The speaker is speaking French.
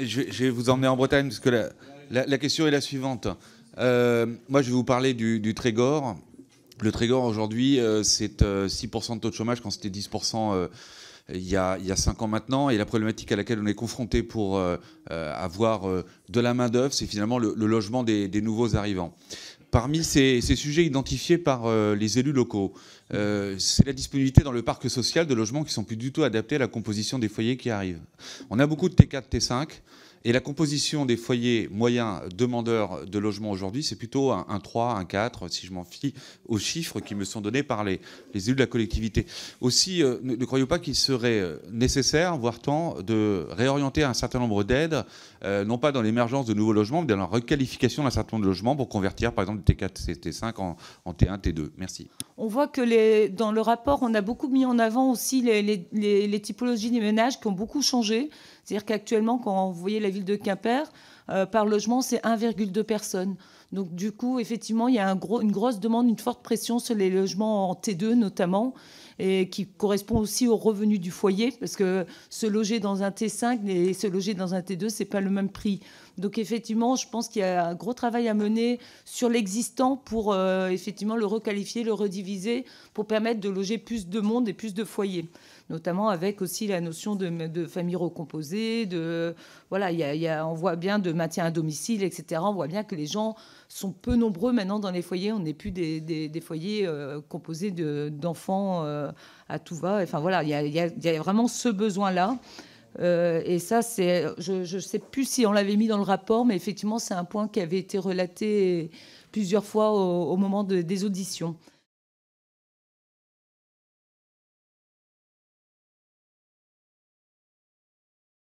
je vais vous emmener en Bretagne parce que la question est la suivante. Moi, je vais vous parler du Trégor. Le Trégor, aujourd'hui, c'est 6% de taux de chômage quand c'était 10% il y a 5 ans maintenant. Et la problématique à laquelle on est confronté pour avoir de la main-d'œuvre, c'est finalement le logement des nouveaux arrivants. Parmi ces sujets identifiés par les élus locaux, c'est la disponibilité dans le parc social de logements qui sont plus du tout adaptés à la composition des foyers qui arrivent. On a beaucoup de T4, T5, et la composition des foyers moyens demandeurs de logement aujourd'hui, c'est plutôt un 3, un 4, si je m'en fie aux chiffres qui me sont donnés par les élus de la collectivité. Aussi, ne croyez-vous pas qu'il serait nécessaire, voire temps, de réorienter un certain nombre d'aides, non pas dans l'émergence de nouveaux logements, mais dans la requalification d'un certain nombre de logements pour convertir, par exemple, le T4, T5 en T1, T2. Merci. On voit que dans le rapport, on a beaucoup mis en avant aussi les typologies des ménages qui ont beaucoup changé. C'est-à-dire qu'actuellement, quand vous voyez la ville de Quimper, par logement, c'est 1,2 personnes. Donc du coup, effectivement, il y a une grosse demande, une forte pression sur les logements en T2 notamment, et qui correspond aussi aux revenus du foyer, parce que se loger dans un T5 et se loger dans un T2, c'est pas le même prix. Donc effectivement, je pense qu'il y a un gros travail à mener sur l'existant pour effectivement le requalifier, le rediviser, pour permettre de loger plus de monde et plus de foyers, notamment avec aussi la notion de famille recomposée, voilà, on voit bien de maintien à domicile, etc. On voit bien que les gens sont peu nombreux maintenant dans les foyers. On n'est plus des foyers composés d'enfants à tout va. Enfin voilà, il y a vraiment ce besoin-là. Et ça, je ne sais plus si on l'avait mis dans le rapport, mais effectivement, c'est un point qui avait été relaté plusieurs fois au moment des auditions.